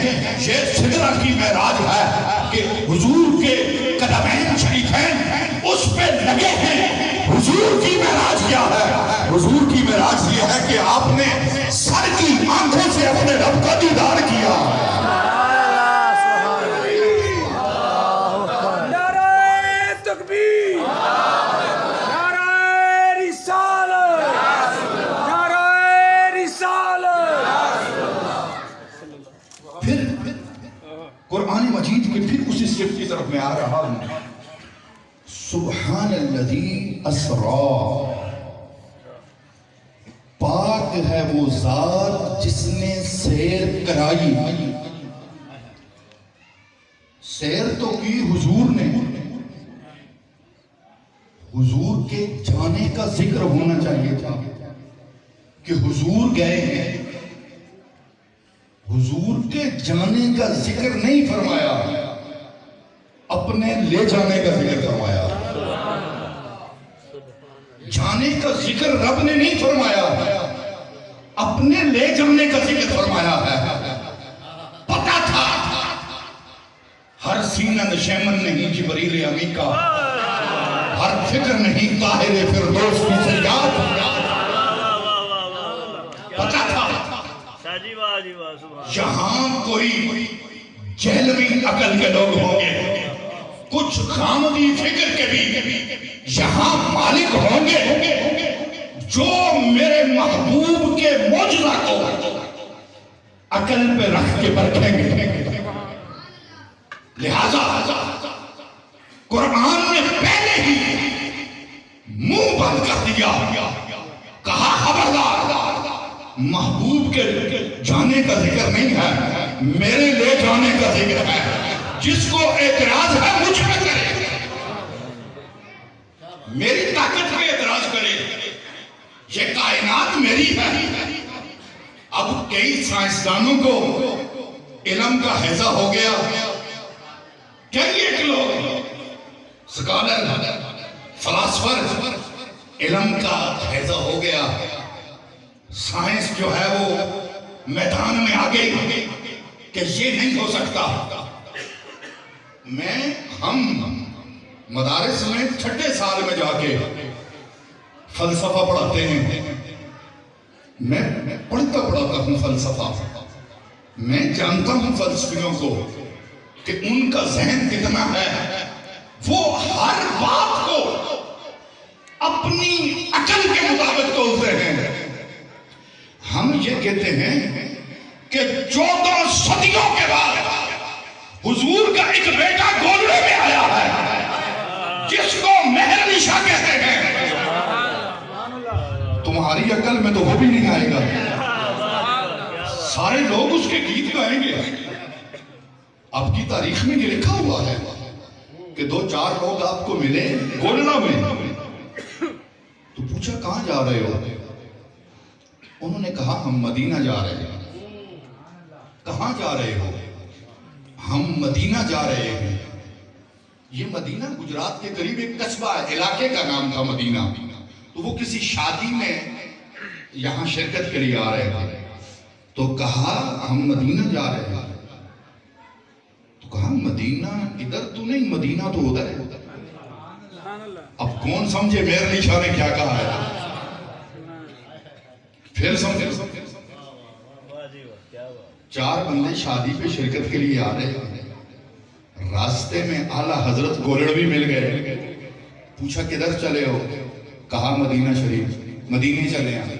یہ سدرہ کی معراج ہے کہ حضور کے قدمین شریفین اس پہ لگے ہیں۔ حضور کی معراج کیا ہے؟ حضور کی معراج یہ ہے کہ آپ نے سر کی آنکھوں سے اپنے رب کا دیدار کیا۔ نعرہ تکبیر، نعرہ رسالت، نعرہ رسالت۔ پھر قرآن مجید کے پھر اسی اسکرپٹ کی طرف میں آ رہا ہوں۔ سبحان الذی اسریٰ، پاک ہے وہ ذات جس نے سیر کرائی۔ سیر تو کی حضور نے، حضور کے جانے کا ذکر ہونا چاہیے تھا کہ حضور گئے ہیں۔ حضور کے جانے کا ذکر نہیں فرمایا، اپنے لے جانے کا ذکر فرمایا۔ جانے کا ذکر رب نے نہیں فرمایا، اپنے لے جانے کا ذکر فرمایا ہے۔ پتا تھا ہر سینہ نشیمن نہیں جبریل امی کا، ہر فکر نہیں طاہر فردوس کی سجاد۔ پتا تھا یہاں کوئی جہلوی عقل کے لوگ ہوں گے، کچھ خامدی فکر کے بھی یہاں مالک ہوں گے جو میرے محبوب کے معجزہ کو عقل پہ رکھ کے پرکھیں گے۔ لہذا قرآن نے پہلے ہی منہ بند کر دیا، کہا خبردار، محبوب کے جانے کا ذکر نہیں ہے، میرے لے جانے کا ذکر ہے۔ جس کو اعتراض ہے مجھ پہ کرے، میری طاقت پہ اعتراض کرے، یہ کائنات میری ہے۔ اب کئی سائنسدانوں کو علم کا حیضہ ہو گیا، کئی ایک لوگ سکالر فلاسفر علم کا حیضہ ہو گیا، سائنس جو ہے وہ میدان میں آ گئی کہ یہ نہیں ہو سکتا۔ ہم مدارس میں چھٹے سال میں جا کے فلسفہ پڑھاتے ہیں، میں پڑھتا ہوں فلسفہ، میں جانتا ہوں فلسفیوں کو کہ ان کا ذہن کتنا ہے، وہ ہر بات کو اپنی عقل کے مطابق تولتے ہیں۔ ہم یہ کہتے ہیں کہ 14 صدیوں کے بعد حضور کا ایک بیٹا گولڑے میں آیا ہے جس کو مہر نشا کہتے ہیں۔ تمہاری عقل میں تو وہ بھی نہیں آئے گا، سارے لوگ اس کے گیت گائیں گے۔ آپ کی تاریخ میں یہ لکھا ہوا ہے کہ 2-4 لوگ آپ کو ملے گولڑا میں، تو پوچھا کہاں جا رہے ہو؟ انہوں نے کہا ہم مدینہ جا رہے ہیں۔ کہاں جا رہے ہو؟ ہم مدینہ جا رہے ہیں۔ یہ مدینہ گجرات کے قریب ایک قصبہ ہے، علاقے کا نام تھا مدینہ۔ تو وہ کسی شادی میں یہاں شرکت کے لیے آ رہے تھے، تو کہا ہم مدینہ جا رہے ہیں۔ تو کہا مدینہ ادھر تو نہیں، مدینہ تو ادھر ہے۔ اب کون سمجھے مہر نشا نے کیا کہا ہے؟ پھر سمجھے 4 بندے شادی پہ شرکت کے لیے آ رہے ہیں، راستے میں اعلیٰ حضرت گولڑوی مل گئے، پوچھا کدھر چلے ہو؟ کہا مدینہ شریف، مدینے چلے ہیں۔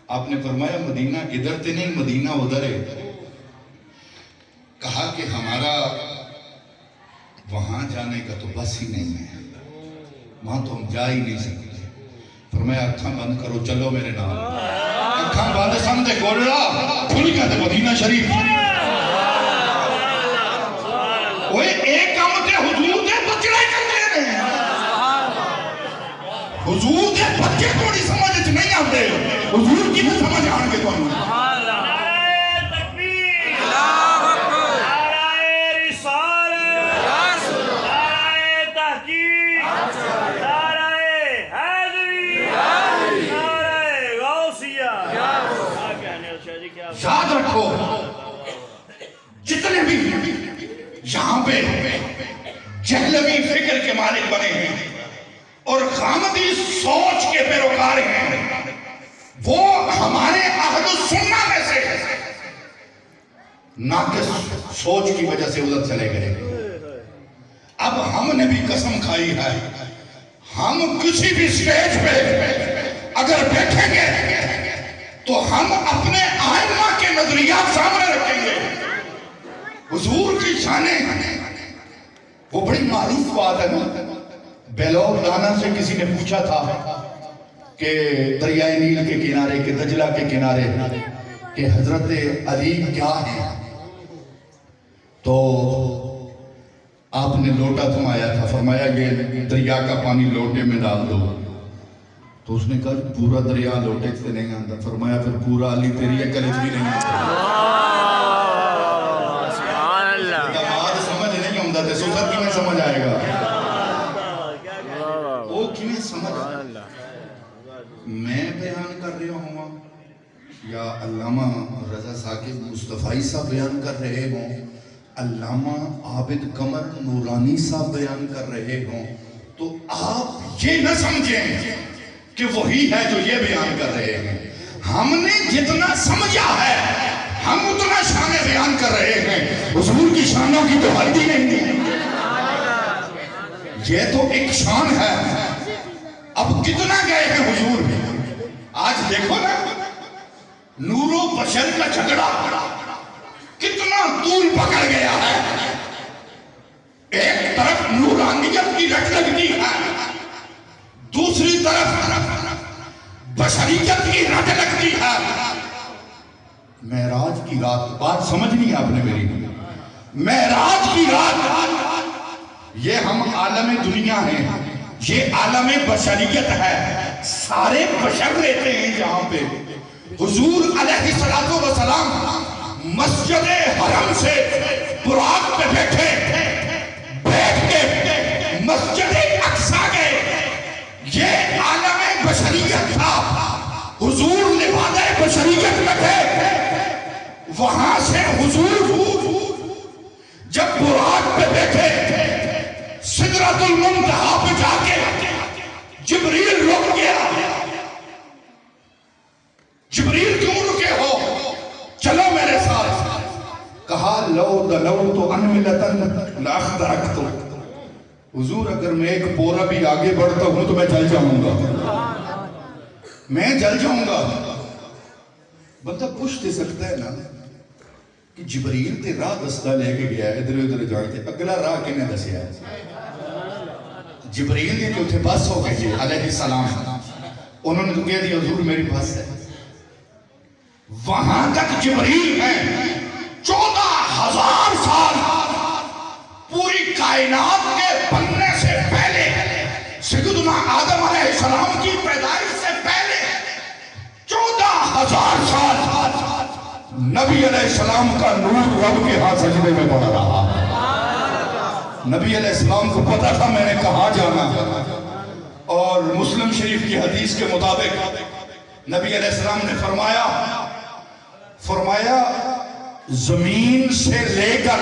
آپ نے فرمایا مدینہ ادھر تے نہیں، مدینہ ادھر ہے۔ کہا کہ ہمارا وہاں جانے کا تو بس ہی نہیں ہے، وہاں تو ہم جا ہی نہیں سکتے۔ فرمایا اکھاں بند کرو، چلو میرے نام۔ اکھاں بند سمجھے گولڑا کھل گیا تھا مدینہ شریف۔ وہ ایک کام تے حضور دے بچڑے کرتے ہیں، حضور دے بچے تھوڑی سمجھ نہیں آتے، حضور کی بھی سمجھ آن کے تو یاد رکھو دہلوی فکر کے مالک بنے ہیں اور غامدی سوچ کے پیروکار ہیں، وہ ہمارے اہل السنہ میں سے ناقص سوچ کی وجہ سے ادھر چلے گئے۔ اب ہم نے بھی قسم کھائی ہے، ہم کسی بھی سٹیج پہ اگر بیٹھیں گے تو ہم اپنے آئمہ کے نظریات سامنے رکھیں گے۔ حضور کی شانیں، وہ بڑی معروف بات ہے نا، بیلور دانا سے کسی نے پوچھا تھا کہ دریائے نیل کے کنارے کے دجلہ کے کنارے کہ حضرت علی کیا ہے، تو آپ نے لوٹا تھمایا تھا، فرمایا یہ دریا کا پانی لوٹے میں ڈال دو، تو اس نے کہا پورا دریا لوٹے سے نہیں آتا، فرمایا پھر پورا علی تیری عقل بھی نہیں آتا۔ دماغ سمجھ نہیں آتا تے سوسر کی میں سمجھ آئے گا، وہ کی میں سمجھ آئے گا۔ میں بیان کر رہا ہوں یا علامہ رضا ثاقب مصطفی صاحب بیان کر رہے ہوں، علامہ عابد قمر نورانی صاحب بیان کر رہے ہوں، تو آپ یہ نہ سمجھیں کہ وہی ہے جو یہ بیان کر رہے ہیں۔ ہم نے جتنا سمجھا ہے ہم اتنا شان بیان کر رہے ہیں، حضور کی شانوں کی تو حد ہی نہیں ہے۔ یہ تو ایک شان ہے، اب کتنا گئے ہیں حضور بھی۔ آج دیکھو نا نور و بشر کا جھگڑا کتنا طول پکڑ گیا ہے، ایک طرف نورانیت کی رٹ لگتی ہے، دوسری طرف بشریت کی رٹ لگتی ہے۔ معراج کی رات، بات سمجھ نہیں آپ نے میری، معراج کی رات، یہ ہم عالم دنیا ہیں، یہ عالم بشریت ہے، سارے بشر رہتے ہیں یہاں پہ۔ حضور علیہ السلام مسجد حرم سے براق پہ بیٹھے، بیٹھ کے مسجد اقصی گئے، یہ عالم بشریت تھا، حضور لبادہ بشریت میں تھے۔ وہاں سے حضور جب براق پہ بیٹھے سدرۃ المنتہا پہ جا کے جبریل رک گیا، جبریل کیوں رکے ہو، چلو میرے ساتھ، کہا لو دلوت انملتن لاخترقت، حضور اگر میں ایک پورا بھی آگے بڑھتا ہوں تو میں جل جاؤں گا، میں جل جاؤں گا۔ بندہ پوچھ دے سکتا ہے نا کہ جبریل تے راہ دستہ لے کے گیا ہے ادھر ادھر جانتے، اگلا راہ کنے دسیا ہے؟ جبریل نے کہ بس ہو گئی علیہ السلام، انہوں نے تو کہہ دیا حضور میری بس ہے۔ وہاں تک جبریل ہے 14,000 سال، پوری کائنات کے بننے سے پہلے، سیدنا آدم علیہ السلام کی پیدائش سے پہلے 14,000 سال نبی علیہ السلام کا نور رب کے ہاتھ سجدے میں پڑا رہا۔ نبی علیہ السلام کو پتا تھا میں نے کہاں جانا، اور مسلم شریف کی حدیث کے مطابق نبی علیہ السلام نے فرمایا زمین سے لے کر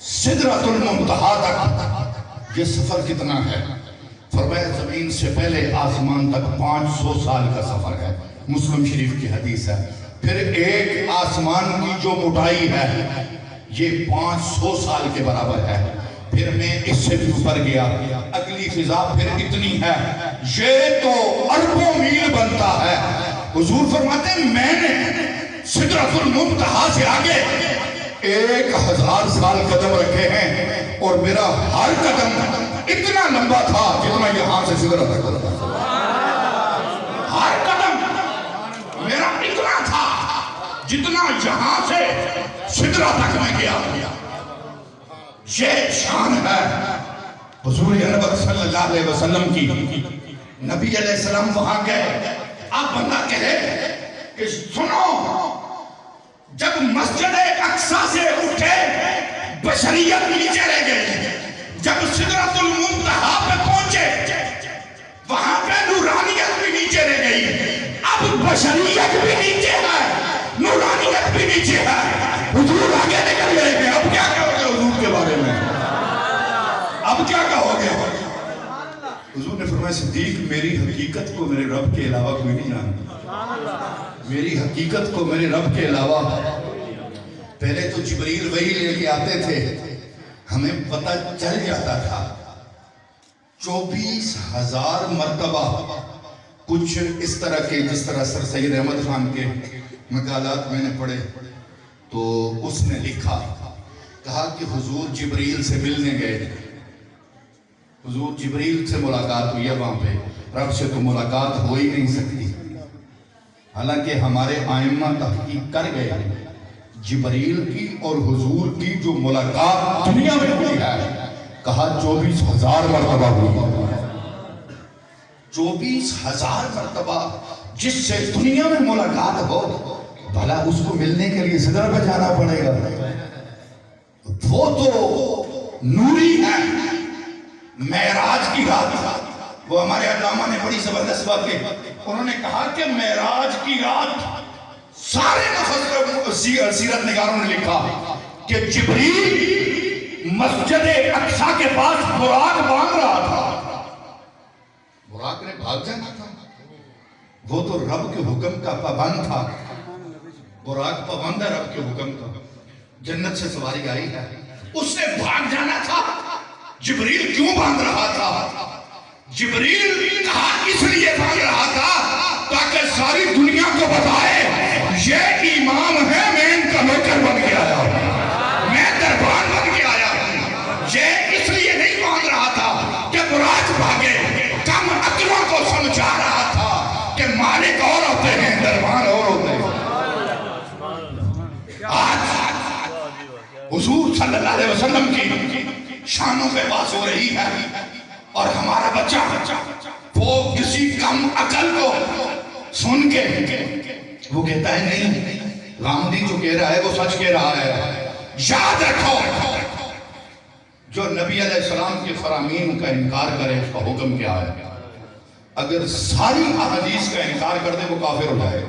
سدرۃ المنتہا تک یہ سفر کتنا ہے؟ فرمایا زمین سے پہلے آسمان تک 500 سال کا سفر ہے، مسلم شریف کی حدیث ہے۔ پھر ایک آسمان کی جو موٹائی ہے یہ 500 سال کے برابر ہے، پھر میں اس سے بھی اوپر گیا، اگلی فضا پھر اتنی ہے، یہ تو اربوں میل بنتا ہے۔ حضور فرماتے ہیں میں نے سدرۃ المنتہا سے آگے 1,000 سال قدم رکھے ہیں، اور میرا ہر قدم اتنا لمبا تھا جتنا یہاں سے سدرۃ تک تھا، ہر قدم میرا اتنا تھا جتنا یہاں سے سدرۃ تک میں گیا۔ یہ شان ہے حضور انور صلی اللہ علیہ وسلم کی۔ نبی علیہ السلام وہاں گئے، اب بندہ کہے کہ سنو، جب مسجد اقصی سے اٹھے بشریت نیچے رہ گئی، جب سدرۃ المنتہا پہ پہنچے وہاں پہ نورانیت بھی نیچے رہ گئی، اب بشریت بھی نیچے ہے، نورانیت بھی نیچے ہے، حضور آگے نکل گئے کہ اب کیا کہو گے حضور کے بارے میں؟ میں صدیق میری حقیقت کو میرے رب کے علاوہ کوئی نہیں جانتا. میری حقیقت کو میرے رب کے علاوہ. پہلے تو جبریل وہی لے کے آتے تھے, ہمیں پتہ چل جاتا تھا. 24,000 مرتبہ کچھ اس طرح کے, جس طرح سر سید احمد خان کے مقالات میں نے پڑھے تو اس نے لکھا, کہا کہ حضور جبریل سے ملنے گئے, حضور جبریل سے ملاقات ہوئی ہے وہاں پہ, رب سے تو ملاقات ہو ہی نہیں سکتی. حالانکہ ہمارے ائمہ تحقیق کر گئے جبریل کی اور حضور کی جو ملاقات دنیا میں ہوئی ہے, کہا 24,000 مرتبہ ہوئی. 24,000 مرتبہ جس سے دنیا میں ملاقات ہو, بھلا اس کو ملنے کے لیے صدر پہ جانا پڑے گا. وہ تو نوری ہے. معراج کی رات, وہ ہمارے علامہ نے بڑی زبردست بات کی, انہوں نے کہا کہ معراج کی رات سارے مفسر سیرت نگاروں نے لکھا کہ جبریل مسجد اقصی کے پاس براق باندھ رہا تھا. براق نے بھاگ جانا تھا, وہ تو رب کے حکم کا پابند تھا. براق پابند ہے رب کے حکم کا, جنت سے سواری آئی ہے, اس نے بھاگ جانا تھا. جبریل کیوں باندھ رہا تھا؟ جبریل کہا اس لیے باندھ رہا تھا تاکہ ساری دنیا کو بتائے یہ امام ہے, میں ان کا نوکر بن کے آیا ہوں, میں دربان بن کے آیا ہوں. یہ اس لیے نہیں باندھ رہا تھا کہ براق بھاگے, کم عقلوں کو سمجھا رہا تھا کہ مالک اور ہوتے ہیں, دربان اور ہوتے ہیں. آج حضور صلی اللہ علیہ وسلم کی شانوں پہ بات ہو رہی ہے اور ہمارا بچہ وہ کسی کم عقل کو سن کے وہ کہتا ہے نہیں, غامدی جو کہہ رہا ہے وہ سچ کہہ رہا ہے. یاد رکھو, جو نبی علیہ السلام کے فرامین کا انکار کرے اس کا حکم کیا ہے. اگر ساری احادیث کا انکار کر دے وہ کافر ہو جائے.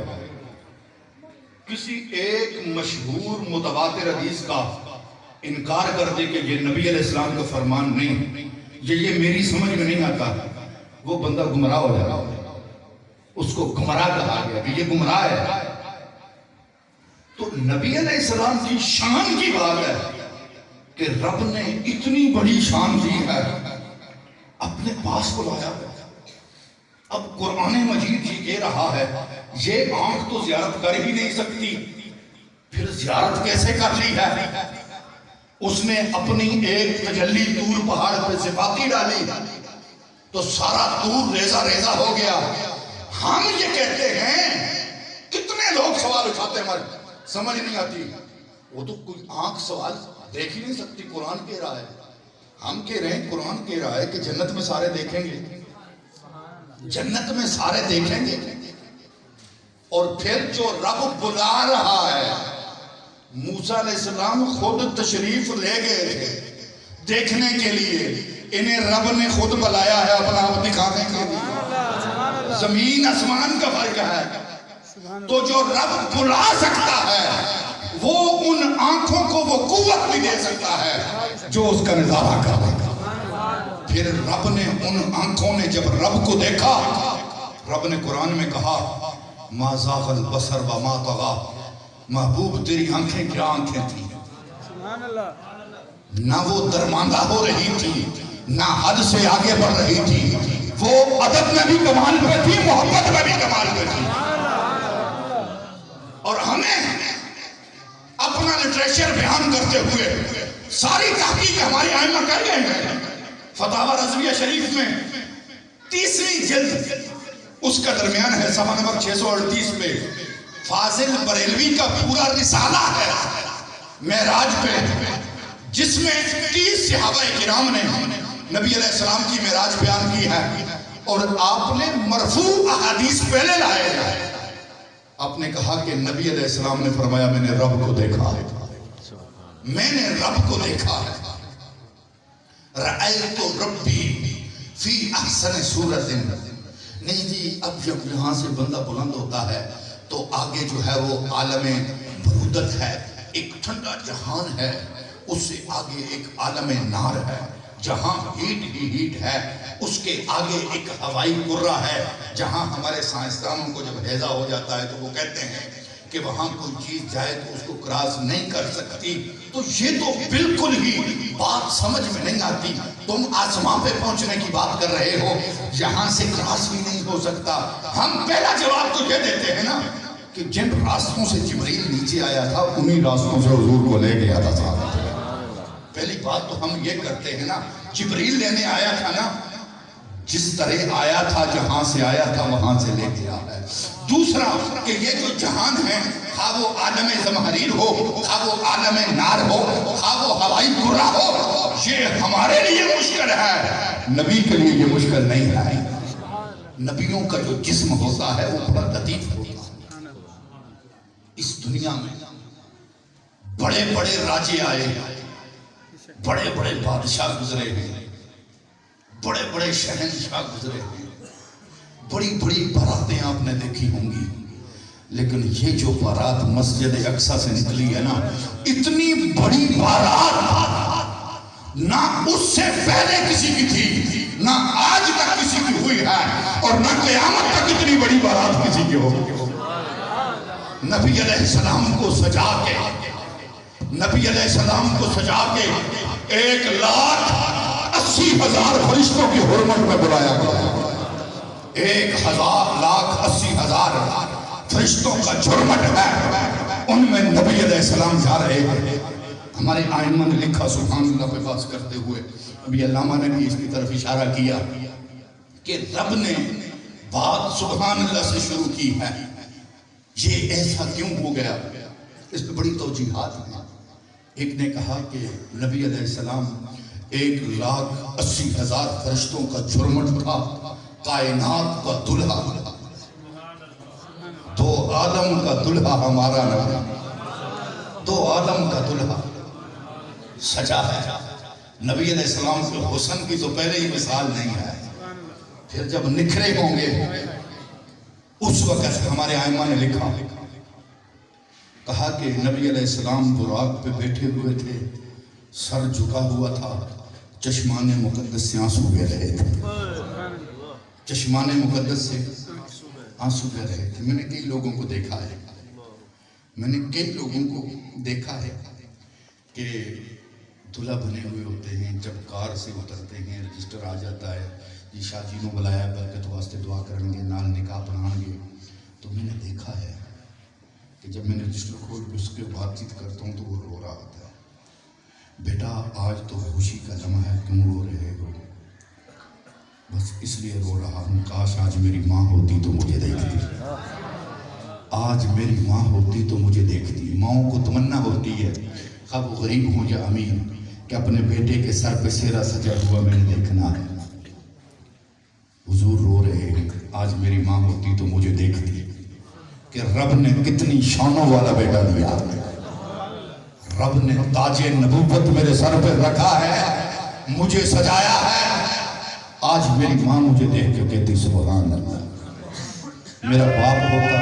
کسی ایک مشہور متواتر حدیث کا انکار کر دے کہ یہ نبی علیہ السلام کا فرمان نہیں, یہ میری سمجھ میں نہیں آتا, وہ بندہ گمراہ ہو جائے گا. اس کو گمراہ کہا گیا کہ یہ گمراہ ہے. تو نبی علیہ السلام کی شان کی بات ہے کہ رب نے اتنی بڑی شان دی ہے, اپنے پاس کو لایا. اب قرآن مجید جی کہہ رہا ہے یہ آنکھ تو زیارت کر ہی نہیں سکتی, پھر زیارت کیسے کر لی ہے؟ اس نے اپنی ایک تجلی طور پہاڑ پہ صفاتی ڈالی تو سارا طور ریزہ ریزہ ہو گیا. ہم یہ کہتے ہیں, کتنے لوگ سوال اٹھاتے ہیں سمجھ نہیں آتی, وہ تو کوئی آنکھ سوال دیکھ ہی نہیں سکتی, قرآن کہہ رہا ہے. ہم کہہ رہے ہیں قرآن کہہ رہا ہے کہ جنت میں سارے دیکھیں گے, جنت میں سارے دیکھیں گے, اور پھر جو رب بلا رہا ہے, موسیٰ علیہ السلام خود تشریف لے گئے تھے دیکھنے کے لیے, انہیں رب نے خود بلایا ہے اپنا آپ دکھانے کے لیے. زمین آسمان کا فرق ہے. تو جو رب بلا سکتا ہے وہ ان آنکھوں کو وہ قوت بھی دے سکتا ہے جو اس کا نظارہ کر رہا. پھر رب نے ان آنکھوں نے جب رب کو دیکھا, رب نے قرآن میں کہا ما زاغ البصر وما طغى, محبوب تیری آنکھیں کیا آنکھیں تھیں, نہ وہ درماندہ ہو رہی تھی نہ حد سے آگے بڑھ رہی تھی, وہ ادب میں بھی کمال پہ تھی, محبت میں بھی کمال پہ تھی. اور ہمیں اپنا لٹریچر بیان کرتے ہوئے ساری تحقیق ہماری ائمہ کر گئے ہیں. فتاوی رضویہ شریف میں 30ویں جلد اس کا درمیان ہے, صفحہ نمبر 638 پہ فاضل بریلوی کا پورا رسالہ ہے معراج پہ, جس میں 30 صحابہ کرام نے نبی علیہ السلام کی معراج بیان کی ہے, اور آپ نے مرفوع احادیث پہلے لائے ہیں. آپ نے کہا کہ نبی علیہ السلام نے فرمایا میں نے رب کو دیکھا ہے, میں نے رب کو دیکھا ہے. رأیت ربی فی احسن صورت. نہیں جی, اب جب یہاں سے بندہ بلند ہوتا ہے تو آگے جو ہے وہ عالم برودت ہے, ایک ٹھنڈا جہان ہے, اس سے آگے ایک عالم نار ہے جہاں ہیٹ ہی ہیٹ ہے، اس کے آگے ایک ہوائی کرہ ہے جہاں ہمارے سائنسدانوں کو جب ہیضہ ہو جاتا ہے تو وہ کہتے ہیں کہ وہاں کوئی چیز جائے تو اس کو کراس نہیں کر سکتی۔ تو یہ تو بالکل ہی بات سمجھ میں نہیں آتی۔ تم آسمان پہ پہنچنے کی بات کر رہے ہو، یہاں سے کراس بھی نہیں ہو سکتا۔ ہم پہلا جواب تو یہ دیتے ہیں نا کہ جن راستوں سے جبرائیل نیچے آیا تھا انہی راستوں سے حضور کو لے گیا تھا صاحب۔ پہلی بات تو ہم یہ کرتے ہیں نا، جبرائیل لینے آیا تھا نا، جس طرح آیا تھا جہاں سے آیا تھا وہاں سے لے گیا ہے۔ دوسرا کہ یہ جو جہان ہے، خواہ وہ عالم زمہریر ہو، خواہ وہ عالم نار ہو، خواہ وہ ہوائی کرہ ہو، یہ ہمارے لیے مشکل ہے، نبی کے لیے یہ مشکل نہیں ہے۔ نبیوں کا جو جسم ہوتا ہے وہ بڑا لطیف ہوتا ہے۔ اس دنیا میں بڑے بڑے راجے آئے، بڑے بڑے بادشاہ گزرے ہیں، بڑے بڑے شہنشاہ گزرے ہیں، بڑی بڑی باراتیں آپ نے دیکھی ہوں گی، لیکن یہ جو بارات مسجد اقصی سے نکلی ہے نا، اتنی بڑی بارات نہ اس سے پہلے کسی کی تھی، نہ آج تک کسی کی ہوئی ہے، اور نہ قیامت تک اتنی بڑی بارات کسی کی ہوگی۔ نبی علیہ السلام کو سجا کے، نبی علیہ السلام کو سجا کے 1,80,000 فرشتوں کی حرمت میں بلایا گیا۔ 1,80,000 فرشتوں کا جرمٹ ہے، ان میں نبی علیہ السلام جا رہے ہیں۔ ہمارے آئمہ نے لکھا سبحان اللہ پہ بات کرتے ہوئے، ابھی علامہ نے بھی اس کی طرف اشارہ کیا کہ رب نے بات سبحان اللہ سے شروع کی ہے۔ یہ ایسا کیوں ہو گیا؟ اس پہ بڑی توجیحات ہیں۔ ایک نے کہا کہ نبی علیہ السلام 1,80,000 فرشتوں کا جرمٹ تھا، کائنات کا دلہا، دو عالم کا دلہا ہمارا نبی، دو عالم کا دلہا سجا ہے۔ نبی علیہ السلام کے حسن کی تو پہلے ہی مثال نہیں ہے، پھر جب نکھرے ہوں گے اس وقت ہمارے آئمہ نے لکھا، کہا کہ نبی علیہ السلام براق پہ بیٹھے ہوئے تھے، سر جھکا ہوا تھا، چشمان مقدس سے آنسو بہہ رہے تھے، چشمان مقدس سے آنسو بہہ رہے تھے۔ میں نے کئی لوگوں کو دیکھا ہے، میں نے کئی لوگوں کو دیکھا ہے کہ دلہا بنے ہوئے ہوتے ہیں، جب کار سے اترتے ہیں رجسٹر آ جاتا ہے جی شاہ جی نو بلایا برکت واسطے دعا کریں گے، نال نکاح پڑھائیں گے، تو میں نے دیکھا ہے کہ جب میں نے رجسٹر کھول کے اس کے بات چیت کرتا ہوں تو وہ رو رہا ہوتا ہے، بیٹا آج تو خوشی کا لمحہ ہے، کیوں رو رہے ہو؟ بس اس لیے رو رہا ہوں، کاش آج میری ماں ہوتی تو مجھے دیکھتی، آج میری ماں ہوتی تو مجھے دیکھتی۔ ماؤں کو تمنا ہوتی ہے، خواہ وہ غریب ہوں یا امیر، کہ اپنے بیٹے کے سر پہ سیرا سجا ہوا میں نے دیکھنا ہے۔ حضور رو رہے ہیں، آج میری ماں ہوتی تو مجھے دیکھتی کہ رب نے کتنی شانوں والا بیٹا دیا، رب نے تاج نبوت میرے سر پہ رکھا ہے، مجھے سجایا ہے۔ آج میری ماں مجھے دیکھ کے کہتی سبحان اللہ، میرا باپ ہوتا